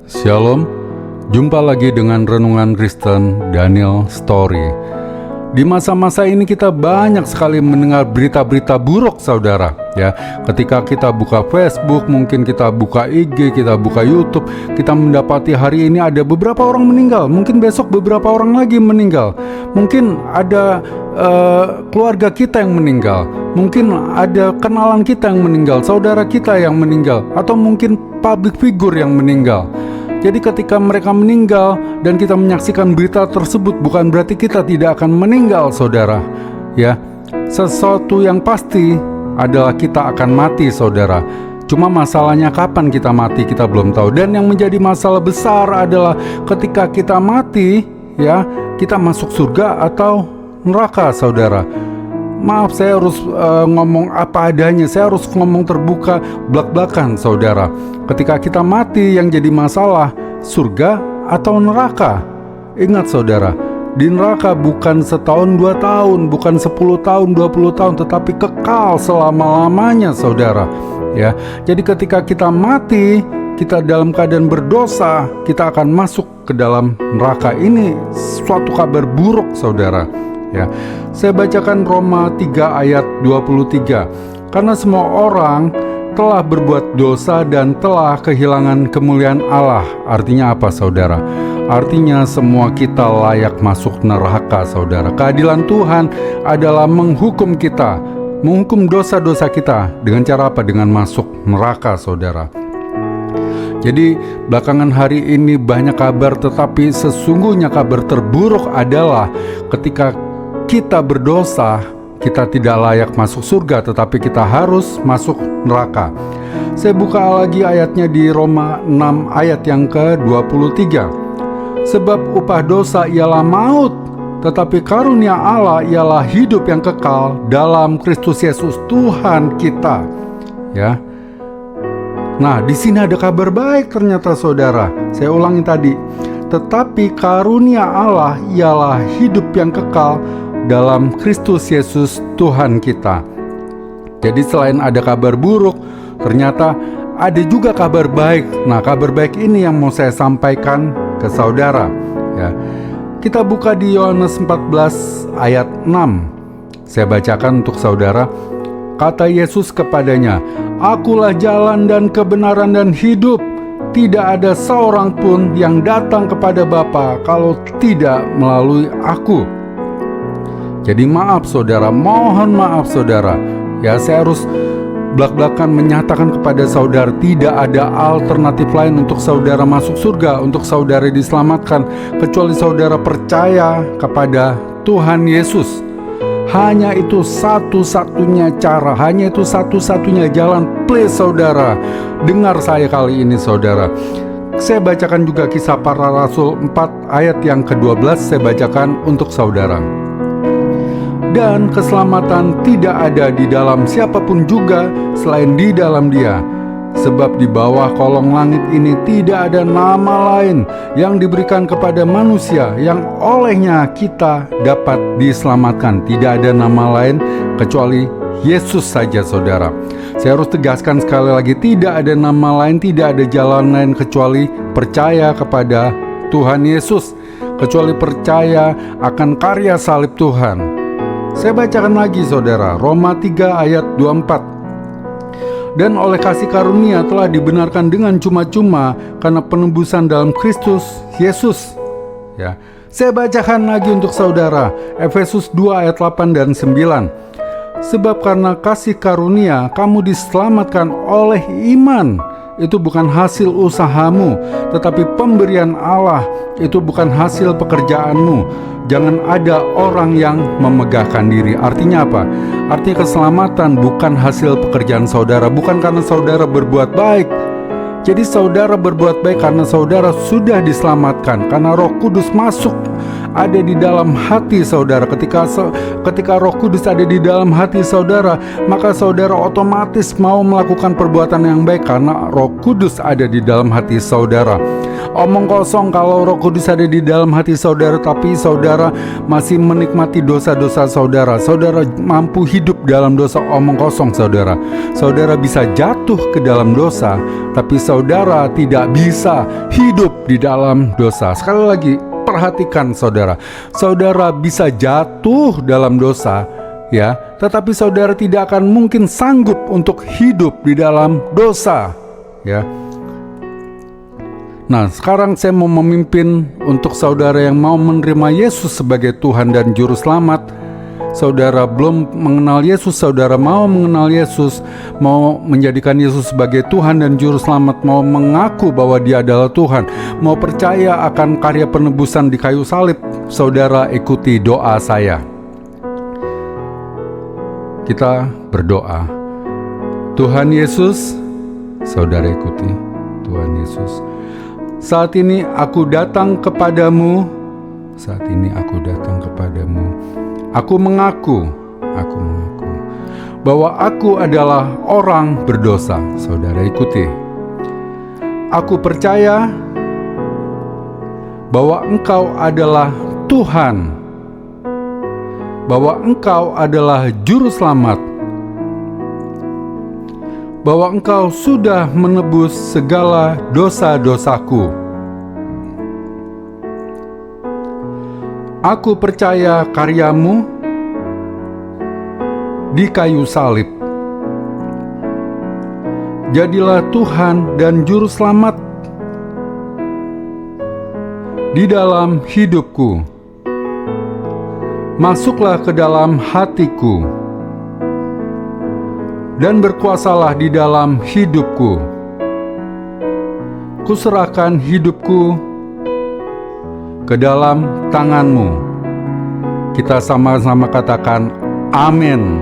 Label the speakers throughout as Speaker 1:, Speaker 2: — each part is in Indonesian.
Speaker 1: Shalom, jumpa lagi dengan Renungan Kristen Daniel Story. Di masa-masa ini kita banyak sekali mendengar berita-berita buruk, saudara. Ya, ketika kita buka Facebook, mungkin kita buka IG, kita buka YouTube, kita mendapati hari ini ada beberapa orang meninggal. Mungkin besok beberapa orang lagi meninggal. Mungkin ada keluarga kita yang meninggal. Mungkin ada kenalan kita yang meninggal, saudara kita yang meninggal, atau mungkin public figure yang meninggal. Jadi ketika mereka meninggal dan kita menyaksikan berita tersebut, bukan berarti kita tidak akan meninggal, saudara. Ya, sesuatu yang pasti adalah kita akan mati, saudara. Cuma masalahnya kapan kita mati kita belum tahu. Dan yang menjadi masalah besar adalah ketika kita mati, ya, kita masuk surga atau neraka, saudara. Maaf, saya harus ngomong apa adanya. Saya harus ngomong terbuka, blak-blakan, saudara. Ketika kita mati, yang jadi masalah surga atau neraka. Ingat, saudara, di neraka bukan setahun 2 tahun, bukan 10 tahun, 20 tahun, tetapi kekal selama-lamanya, saudara. Ya, jadi ketika kita mati, kita dalam keadaan berdosa, kita akan masuk ke dalam neraka. Ini suatu kabar buruk, saudara. Ya, saya bacakan Roma 3 ayat 23. Karena semua orang telah berbuat dosa dan telah kehilangan kemuliaan Allah. Artinya apa, saudara? Artinya semua kita layak masuk neraka, saudara. Keadilan Tuhan adalah menghukum kita, menghukum dosa-dosa kita. Dengan cara apa? Dengan masuk neraka, saudara. Jadi belakangan hari ini banyak kabar, tetapi sesungguhnya kabar terburuk adalah ketika kita berdosa, kita tidak layak masuk surga, tetapi kita harus masuk neraka. Saya buka lagi ayatnya di Roma 6 ayat yang ke-23. Sebab upah dosa ialah maut, tetapi karunia Allah ialah hidup yang kekal dalam Kristus Yesus Tuhan kita. Ya. Nah, di sini ada kabar baik ternyata, saudara. Saya ulangi tadi. Tetapi karunia Allah ialah hidup yang kekal dalam Kristus Yesus Tuhan kita. Jadi selain ada kabar buruk, ternyata ada juga kabar baik. Nah, kabar baik ini yang mau saya sampaikan ke saudara. Ya, kita buka di Yohanes 14 ayat 6. Saya bacakan untuk saudara. Kata Yesus kepadanya, "Akulah jalan dan kebenaran dan hidup. Tidak ada seorang pun yang datang kepada Bapa kalau tidak melalui Aku." Jadi maaf, saudara, mohon maaf, saudara. Ya, saya harus belak-belakan menyatakan kepada saudara, tidak ada alternatif lain untuk saudara masuk surga, untuk saudara diselamatkan, kecuali saudara percaya kepada Tuhan Yesus. Hanya itu satu-satunya cara, hanya itu satu-satunya jalan. Please, saudara, dengar saya kali ini, saudara. Saya bacakan juga Kisah Para Rasul 4 ayat yang ke-12. Saya bacakan untuk saudara. Dan keselamatan tidak ada di dalam siapapun juga selain di dalam Dia. Sebab di bawah kolong langit ini tidak ada nama lain yang diberikan kepada manusia yang olehnya kita dapat diselamatkan. Tidak ada nama lain kecuali Yesus saja, saudara. Saya harus tegaskan sekali lagi, tidak ada nama lain, tidak ada jalan lain kecuali percaya kepada Tuhan Yesus, kecuali percaya akan karya salib Tuhan. Saya bacakan lagi, saudara, Roma 3 ayat 24. Dan oleh kasih karunia telah dibenarkan dengan cuma-cuma karena penebusan dalam Kristus Yesus. Ya, saya bacakan lagi untuk saudara, Efesus 2 ayat 8 dan 9. Sebab karena kasih karunia kamu diselamatkan oleh iman. Itu bukan hasil usahamu, tetapi pemberian Allah. Itu bukan hasil pekerjaanmu. Jangan ada orang yang memegahkan diri. Artinya apa? Artinya keselamatan bukan hasil pekerjaan saudara, bukan karena saudara berbuat baik. Jadi saudara berbuat baik karena saudara sudah diselamatkan, karena Roh Kudus masuk ada di dalam hati saudara. Ketika Roh Kudus ada di dalam hati saudara, maka saudara otomatis mau melakukan perbuatan yang baik karena Roh Kudus ada di dalam hati saudara. Omong kosong kalau Roh Kudus ada di dalam hati saudara, tapi saudara masih menikmati dosa-dosa saudara. Saudara mampu hidup dalam dosa, omong kosong saudara. Saudara bisa jatuh ke dalam dosa, tapi saudara tidak bisa hidup di dalam dosa. Sekali lagi, perhatikan saudara. Saudara bisa jatuh dalam dosa, ya, tetapi saudara tidak akan mungkin sanggup untuk hidup di dalam dosa, ya. Nah, sekarang saya mau memimpin untuk saudara yang mau menerima Yesus sebagai Tuhan dan Juru Selamat. Saudara belum mengenal Yesus, saudara mau mengenal Yesus, mau menjadikan Yesus sebagai Tuhan dan Juru Selamat, mau mengaku bahwa Dia adalah Tuhan, mau percaya akan karya penebusan di kayu salib, saudara ikuti doa saya. Kita berdoa. Tuhan Yesus, saudara ikuti. Tuhan Yesus, saat ini aku datang kepadamu. Saat ini aku datang kepadamu. Aku mengaku bahwa aku adalah orang berdosa. Saudara ikuti. Aku percaya bahwa Engkau adalah Tuhan, bahwa Engkau adalah Juru Selamat, bahwa Engkau sudah menebus segala dosa-dosaku. Aku percaya karya-Mu di kayu salib. Jadilah Tuhan dan Juru Selamat di dalam hidupku. Masuklah ke dalam hatiku dan berkuasalah di dalam hidupku. Kuserahkan hidupku ke dalam tangan-Mu. Kita sama-sama katakan amin.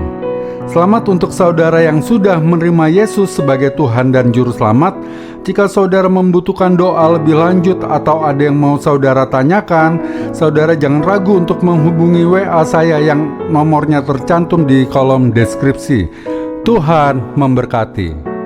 Speaker 1: Selamat untuk saudara yang sudah menerima Yesus sebagai Tuhan dan Juru Selamat. Jika saudara membutuhkan doa lebih lanjut atau ada yang mau saudara tanyakan, saudara jangan ragu untuk menghubungi WA saya yang nomornya tercantum di kolom deskripsi. Tuhan memberkati.